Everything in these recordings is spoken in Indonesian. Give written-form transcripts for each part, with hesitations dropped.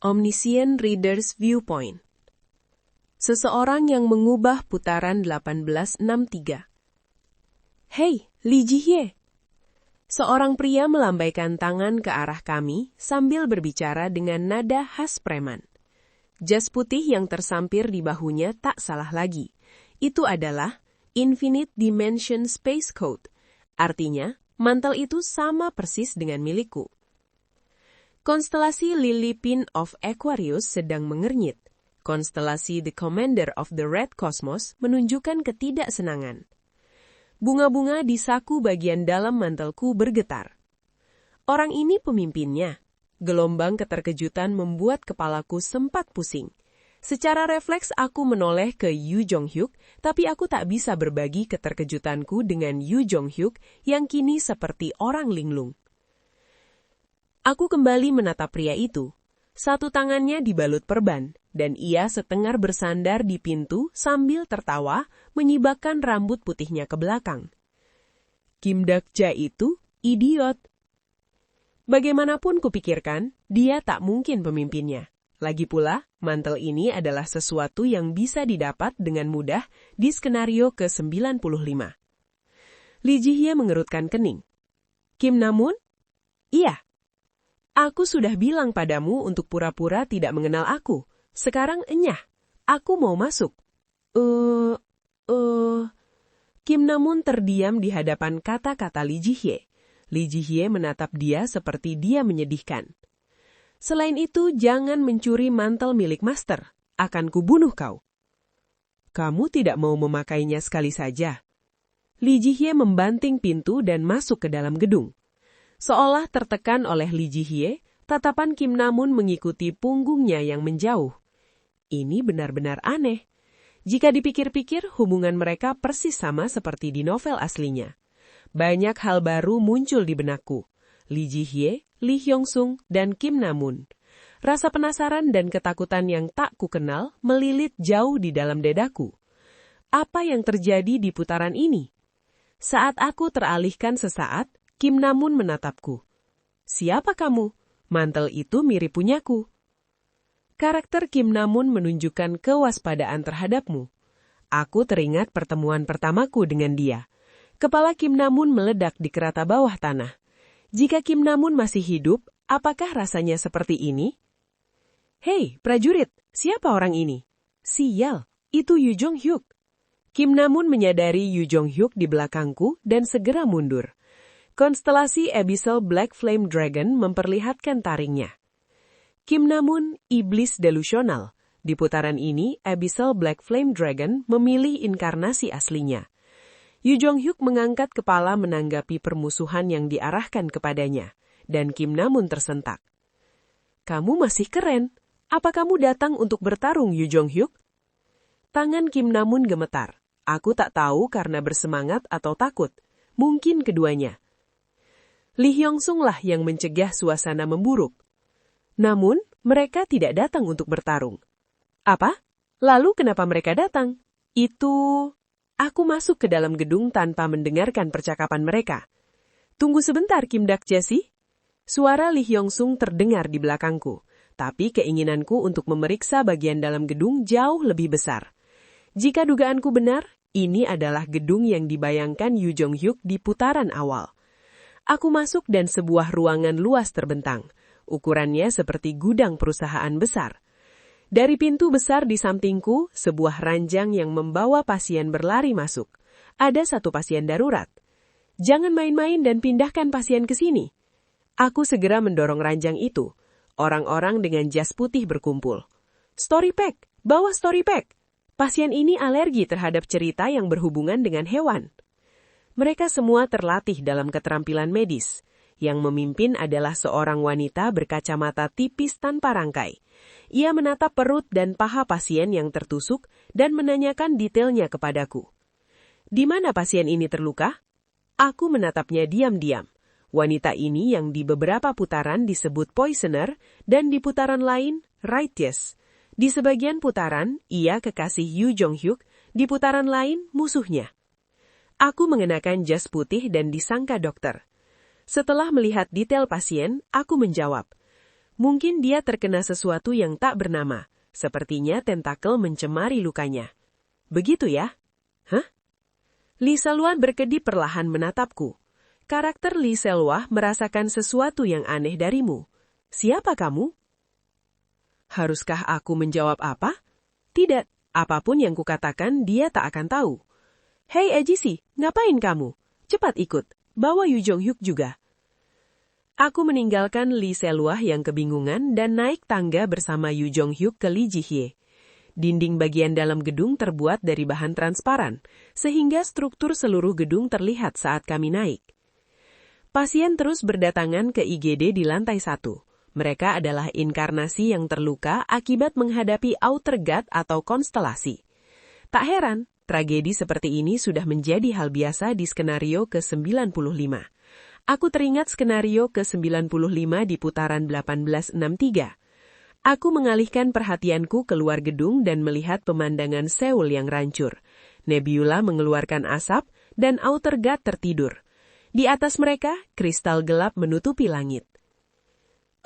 Omniscient Reader's Viewpoint. Seseorang yang mengubah putaran 1863. Hei, Li Jihye! Seorang pria melambaikan tangan ke arah kami sambil berbicara dengan nada khas preman. Jas putih yang tersampir di bahunya tak salah lagi. Itu adalah Infinite Dimension Space Code. Artinya, mantel itu sama persis dengan milikku. Konstelasi Lilipin of Aquarius sedang mengernyit. Konstelasi The Commander of the Red Cosmos menunjukkan ketidaksenangan. Bunga-bunga di saku bagian dalam mantelku bergetar. Orang ini pemimpinnya. Gelombang keterkejutan membuat kepalaku sempat pusing. Secara refleks aku menoleh ke Yu Jong-hyuk, tapi aku tak bisa berbagi keterkejutanku dengan Yu Jong-hyuk yang kini seperti orang linglung. Aku kembali menatap pria itu. Satu tangannya dibalut perban, dan ia setengah bersandar di pintu sambil tertawa, menyibakkan rambut putihnya ke belakang. Kim Dak-ja itu idiot. Bagaimanapun kupikirkan, dia tak mungkin pemimpinnya. Lagi pula, mantel ini adalah sesuatu yang bisa didapat dengan mudah di skenario ke-95. Li Jihye mengerutkan kening. Kim Namun? Iya. Aku sudah bilang padamu untuk pura-pura tidak mengenal aku. Sekarang enyah. Aku mau masuk. Kim Namun terdiam di hadapan kata-kata Li Jihye. Li Jihye menatap dia seperti dia menyedihkan. Selain itu, jangan mencuri mantel milik master. Akan kubunuh kau. Kamu tidak mau memakainya sekali saja. Li Jihye membanting pintu dan masuk ke dalam gedung. Seolah tertekan oleh Li Jihye, tatapan Kim Namun mengikuti punggungnya yang menjauh. Ini benar-benar aneh. Jika dipikir-pikir, hubungan mereka persis sama seperti di novel aslinya. Banyak hal baru muncul di benakku. Li Jihye, Lee Hyung-sung, dan Kim Namun. Rasa penasaran dan ketakutan yang tak kukenal melilit jauh di dalam dadaku. Apa yang terjadi di putaran ini? Saat aku teralihkan sesaat, Kim Namun menatapku. Siapa kamu? Mantel itu mirip punyaku. Karakter Kim Namun menunjukkan kewaspadaan terhadapmu. Aku teringat pertemuan pertamaku dengan dia. Kepala Kim Namun meledak di kerata bawah tanah. Jika Kim Namun masih hidup, apakah rasanya seperti ini? Hei, prajurit, siapa orang ini? Sial, itu Yu Jong-hyuk. Kim Namun menyadari Yu Jong-hyuk di belakangku dan segera mundur. Konstelasi Abyssal Black Flame Dragon memperlihatkan taringnya. Kim Namun, iblis delusional. Di putaran ini, Abyssal Black Flame Dragon memilih inkarnasi aslinya. Yu Jong-hyuk mengangkat kepala menanggapi permusuhan yang diarahkan kepadanya, dan Kim Namun tersentak. Kamu masih keren. Apa kamu datang untuk bertarung, Yu Jong-hyuk? Tangan Kim Namun gemetar. Aku tak tahu karena bersemangat atau takut. Mungkin keduanya. Lee Hyung-sung lah yang mencegah suasana memburuk. Namun, mereka tidak datang untuk bertarung. Apa? Lalu kenapa mereka datang? Aku masuk ke dalam gedung tanpa mendengarkan percakapan mereka. Tunggu sebentar, Kim Dak-ja sih. Suara Lee Hyung-sung terdengar di belakangku, tapi keinginanku untuk memeriksa bagian dalam gedung jauh lebih besar. Jika dugaanku benar, ini adalah gedung yang dibayangkan Yu Jong-hyuk di putaran awal. Aku masuk dan sebuah ruangan luas terbentang. Ukurannya seperti gudang perusahaan besar. Dari pintu besar di sampingku, sebuah ranjang yang membawa pasien berlari masuk. Ada satu pasien darurat. Jangan main-main dan pindahkan pasien ke sini. Aku segera mendorong ranjang itu. Orang-orang dengan jas putih berkumpul. Story pack, bawa story pack. Pasien ini alergi terhadap cerita yang berhubungan dengan hewan. Mereka semua terlatih dalam keterampilan medis. Yang memimpin adalah seorang wanita berkacamata tipis tanpa rangkai. Ia menatap perut dan paha pasien yang tertusuk dan menanyakan detailnya kepadaku. Di mana pasien ini terluka? Aku menatapnya diam-diam. Wanita ini yang di beberapa putaran disebut poisoner dan di putaran lain righteous. Di sebagian putaran, ia kekasih Yu Jong-hyuk, di putaran lain musuhnya. Aku mengenakan jas putih dan disangka dokter. Setelah melihat detail pasien, aku menjawab, Mungkin dia terkena sesuatu yang tak bernama. Sepertinya tentakel mencemari lukanya. Begitu ya? Hah? Lee Selwah berkedip perlahan menatapku. Karakter Lee Selwah merasakan sesuatu yang aneh darimu. Siapa kamu? Haruskah aku menjawab apa? Tidak, apapun yang kukatakan dia tak akan tahu. Hei Ejisi, ngapain kamu? Cepat ikut, bawa Yu Jong-hyuk juga. Aku meninggalkan Lee Selwah yang kebingungan dan naik tangga bersama Yu Jong-hyuk ke Lee Ji-hye. Dinding bagian dalam gedung terbuat dari bahan transparan, sehingga struktur seluruh gedung terlihat saat kami naik. Pasien terus berdatangan ke IGD di lantai 1. Mereka adalah inkarnasi yang terluka akibat menghadapi outer god atau konstelasi. Tak heran, tragedi seperti ini sudah menjadi hal biasa di skenario ke-95. Aku teringat skenario ke-95 di putaran 1863. Aku mengalihkan perhatianku keluar gedung dan melihat pemandangan Seoul yang rancur. Nebula mengeluarkan asap dan outer god tertidur. Di atas mereka, kristal gelap menutupi langit.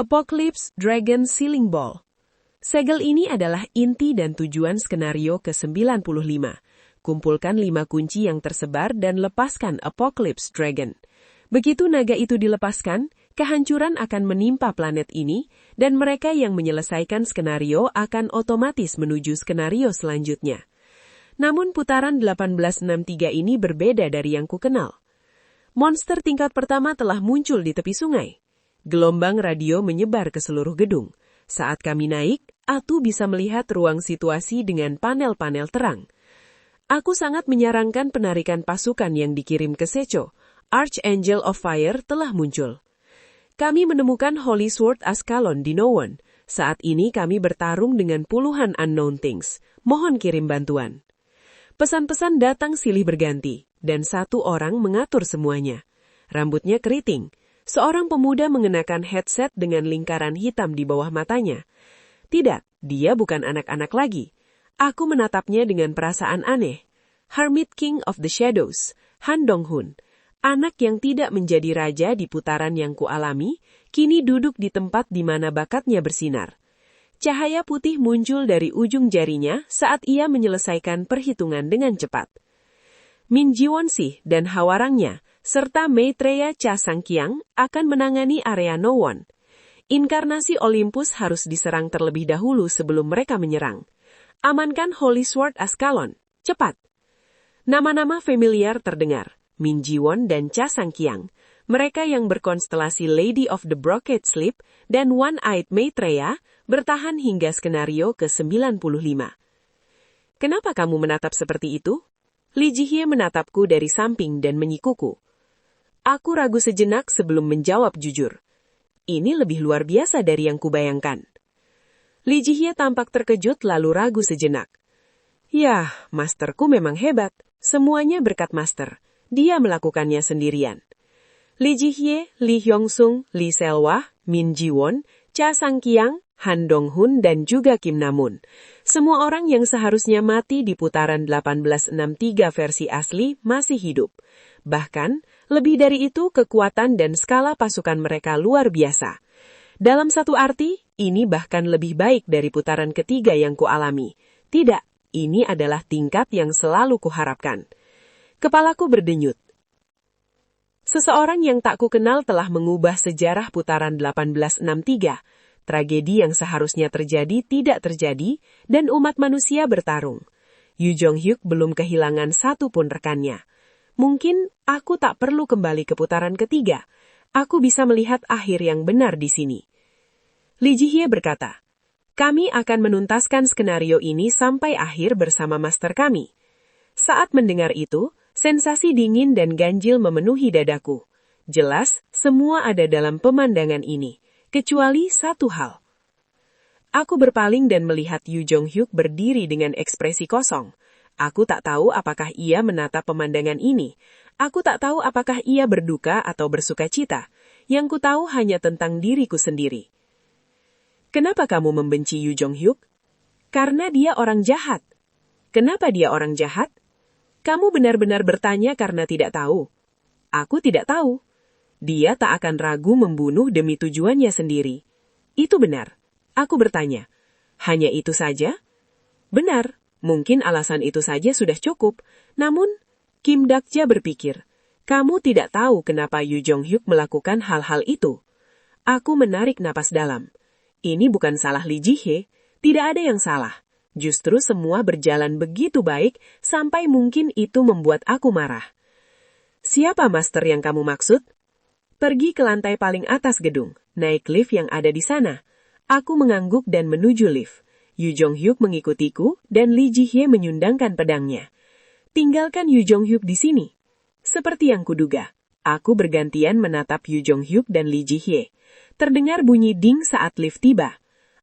Apocalypse Dragon Sealing Ball. Segel ini adalah inti dan tujuan skenario ke-95. Kumpulkan 5 kunci yang tersebar dan lepaskan Apocalypse Dragon. Begitu naga itu dilepaskan, kehancuran akan menimpa planet ini, dan mereka yang menyelesaikan skenario akan otomatis menuju skenario selanjutnya. Namun putaran 1863 ini berbeda dari yang kukenal. Monster tingkat pertama telah muncul di tepi sungai. Gelombang radio menyebar ke seluruh gedung. Saat kami naik, Atu bisa melihat ruang situasi dengan panel-panel terang. Aku sangat menyarankan penarikan pasukan yang dikirim ke Secho. Archangel of Fire telah muncul. Kami menemukan Holy Sword Ascalon di Nowon. Saat ini kami bertarung dengan puluhan unknown things. Mohon kirim bantuan. Pesan-pesan datang silih berganti, dan satu orang mengatur semuanya. Rambutnya keriting. Seorang pemuda mengenakan headset dengan lingkaran hitam di bawah matanya. Tidak, dia bukan anak-anak lagi. Aku menatapnya dengan perasaan aneh. Hermit King of the Shadows, Han Dong-hun. Anak yang tidak menjadi raja di putaran yang kualami, kini duduk di tempat di mana bakatnya bersinar. Cahaya putih muncul dari ujung jarinya saat ia menyelesaikan perhitungan dengan cepat. Min Ji-won-sih dan hawarangnya, serta Maitreya Cha Sang-kyang akan menangani area Nowon. Inkarnasi Olympus harus diserang terlebih dahulu sebelum mereka menyerang. Amankan Holy Sword Ascalon, cepat! Nama-nama familiar terdengar. Min Ji-won dan Cha Sang-kyang, mereka yang berkonstelasi Lady of the Brocade Sleep dan One-Eyed Maitreya, bertahan hingga skenario ke-95. Kenapa kamu menatap seperti itu? Lee Ji-hye menatapku dari samping dan menyikuku. Aku ragu sejenak sebelum menjawab jujur. Ini lebih luar biasa dari yang kubayangkan. Lee Ji-hye tampak terkejut lalu ragu sejenak. Yah, masterku memang hebat. Semuanya berkat master. Dia melakukannya sendirian. Lee Ji-hye, Lee Hyung-sung, Lee Selwah, Min Ji-won, Cha Sang-kyang, Han Dong-hun, dan juga Kim Na-moon. Semua orang yang seharusnya mati di putaran 1863 versi asli masih hidup. Bahkan, lebih dari itu kekuatan dan skala pasukan mereka luar biasa. Dalam satu arti, ini bahkan lebih baik dari putaran ketiga yang kualami. Tidak, ini adalah tingkat yang selalu kuharapkan. Kepalaku berdenyut. Seseorang yang tak kukenal telah mengubah sejarah putaran 1863. Tragedi yang seharusnya terjadi tidak terjadi, dan umat manusia bertarung. Yu Jong-hyuk belum kehilangan satu pun rekannya. Mungkin aku tak perlu kembali ke putaran ketiga. Aku bisa melihat akhir yang benar di sini. Lee Ji-hye berkata, kami akan menuntaskan skenario ini sampai akhir bersama master kami. Saat mendengar itu, sensasi dingin dan ganjil memenuhi dadaku. Jelas, semua ada dalam pemandangan ini, kecuali satu hal. Aku berpaling dan melihat Yu Jong-hyuk berdiri dengan ekspresi kosong. Aku tak tahu apakah ia menatap pemandangan ini. Aku tak tahu apakah ia berduka atau bersuka cita. Yang ku tahu hanya tentang diriku sendiri. Kenapa kamu membenci Yu Jong-hyuk? Karena dia orang jahat. Kenapa dia orang jahat? Kamu benar-benar bertanya karena tidak tahu. Aku tidak tahu. Dia tak akan ragu membunuh demi tujuannya sendiri. Itu benar. Aku bertanya, hanya itu saja? Benar, mungkin alasan itu saja sudah cukup. Namun, Kim Dakja berpikir, kamu tidak tahu kenapa Yu Jong-hyuk melakukan hal-hal itu. Aku menarik napas dalam. Ini bukan salah Lee Ji-hye, tidak ada yang salah. Justru semua berjalan begitu baik sampai mungkin itu membuat aku marah. Siapa master yang kamu maksud? Pergi ke lantai paling atas gedung, naik lift yang ada di sana. Aku mengangguk dan menuju lift. Yu Jong-hyuk mengikutiku dan Lee Ji-hye menyundangkan pedangnya. Tinggalkan Yu Jong-hyuk di sini. Seperti yang kuduga, aku bergantian menatap Yu Jong-hyuk dan Lee Ji-hye. Terdengar bunyi ding saat lift tiba.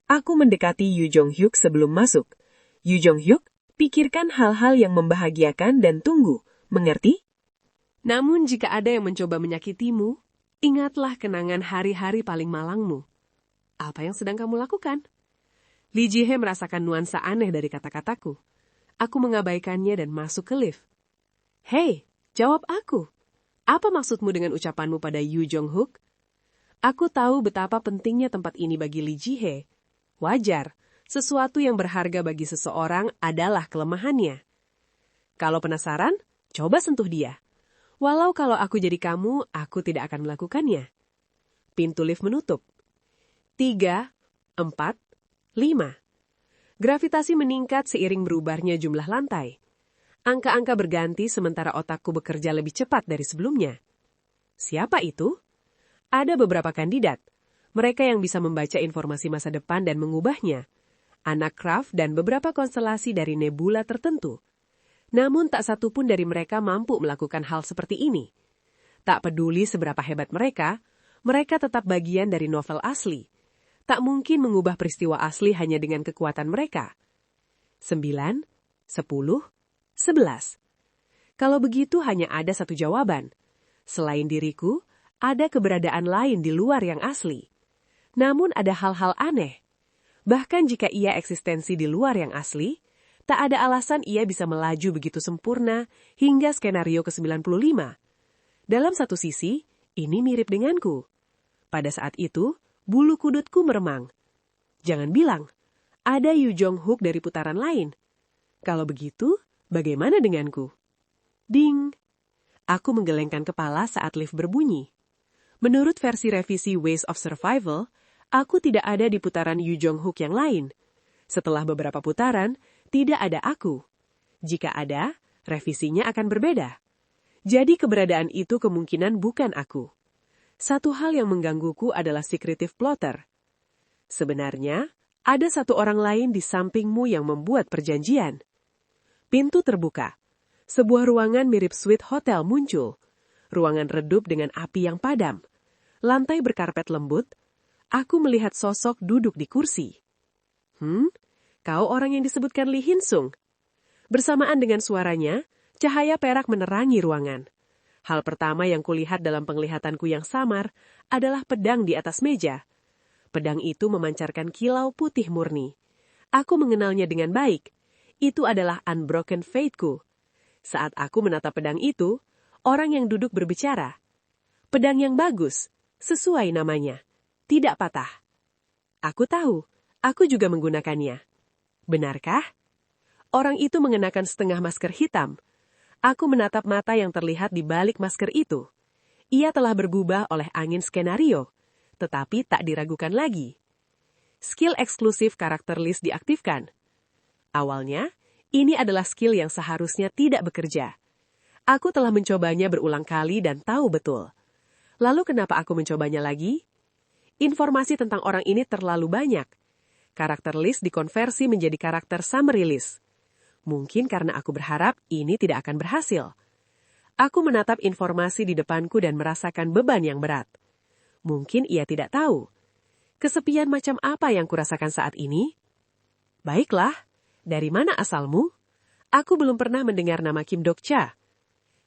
Aku mendekati Yu Jong-hyuk sebelum masuk. Yu Jong-hyuk, pikirkan hal-hal yang membahagiakan dan tunggu, mengerti? Namun jika ada yang mencoba menyakitimu, ingatlah kenangan hari-hari paling malangmu. Apa yang sedang kamu lakukan? Lee Ji-hye merasakan nuansa aneh dari kata-kataku. Aku mengabaikannya dan masuk ke lift. Hei, jawab aku. Apa maksudmu dengan ucapanmu pada Yu Jong-hyuk? Aku tahu betapa pentingnya tempat ini bagi Lee Ji-hye. Wajar, sesuatu yang berharga bagi seseorang adalah kelemahannya. Kalau penasaran, coba sentuh dia. Walau kalau aku jadi kamu, aku tidak akan melakukannya. Pintu lift menutup. 3, 4, 5. Gravitasi meningkat seiring berubahnya jumlah lantai. Angka-angka berganti sementara otakku bekerja lebih cepat dari sebelumnya. Siapa itu? Ada beberapa kandidat. Mereka yang bisa membaca informasi masa depan dan mengubahnya. Anak Kraft dan beberapa konstelasi dari nebula tertentu. Namun tak satu pun dari mereka mampu melakukan hal seperti ini. Tak peduli seberapa hebat mereka tetap bagian dari novel asli. Tak mungkin mengubah peristiwa asli hanya dengan kekuatan mereka. 9, 10, 11. Kalau begitu hanya ada satu jawaban. Selain diriku, ada keberadaan lain di luar yang asli. Namun ada hal-hal aneh. Bahkan jika ia eksistensi di luar yang asli, tak ada alasan ia bisa melaju begitu sempurna hingga skenario ke-95. Dalam satu sisi, ini mirip denganku. Pada saat itu, bulu kudutku meremang. Jangan bilang, ada Yu Jong-hyuk dari putaran lain. Kalau begitu, bagaimana denganku? Ding! Aku menggelengkan kepala saat lift berbunyi. Menurut versi revisi Ways of Survival, aku tidak ada di putaran Yu Jong-hyuk yang lain. Setelah beberapa putaran, tidak ada aku. Jika ada, revisinya akan berbeda. Jadi keberadaan itu kemungkinan bukan aku. Satu hal yang menggangguku adalah secretive plotter. Sebenarnya, ada satu orang lain di sampingmu yang membuat perjanjian. Pintu terbuka. Sebuah ruangan mirip suite hotel muncul. Ruangan redup dengan api yang padam. Lantai berkarpet lembut. Aku melihat sosok duduk di kursi. Kau orang yang disebutkan Lee Hin-sung. Bersamaan dengan suaranya, cahaya perak menerangi ruangan. Hal pertama yang kulihat dalam penglihatanku yang samar adalah pedang di atas meja. Pedang itu memancarkan kilau putih murni. Aku mengenalnya dengan baik. Itu adalah Unbroken Fate-ku. Saat aku menatap pedang itu, orang yang duduk berbicara. Pedang yang bagus, sesuai namanya. Tidak patah. Aku tahu, aku juga menggunakannya. Benarkah? Orang itu mengenakan setengah masker hitam. Aku menatap mata yang terlihat di balik masker itu. Ia telah bergubah oleh angin skenario, tetapi tak diragukan lagi. Skill eksklusif karakter list diaktifkan. Awalnya, ini adalah skill yang seharusnya tidak bekerja. Aku telah mencobanya berulang kali dan tahu betul. Lalu kenapa aku mencobanya lagi? Informasi tentang orang ini terlalu banyak. Karakter list dikonversi menjadi karakter summary list. Mungkin karena aku berharap ini tidak akan berhasil. Aku menatap informasi di depanku dan merasakan beban yang berat. Mungkin ia tidak tahu. Kesepian macam apa yang kurasakan saat ini? Baiklah, dari mana asalmu? Aku belum pernah mendengar nama Kim Dok-cha.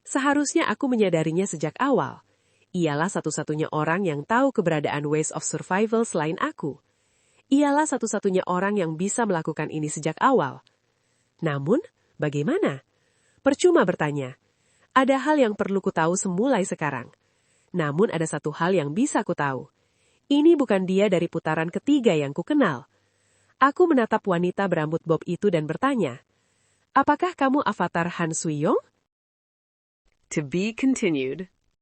Seharusnya aku menyadarinya sejak awal. Ialah satu-satunya orang yang tahu keberadaan Ways of Survival selain aku. Ialah satu-satunya orang yang bisa melakukan ini sejak awal. Namun, bagaimana? Percuma bertanya. Ada hal yang perlu ku tahu semulai sekarang. Namun ada satu hal yang bisa ku tahu. Ini bukan dia dari putaran ketiga yang kukenal. Aku menatap wanita berambut bob itu dan bertanya, apakah kamu avatar Han Sui-yong? To be continued.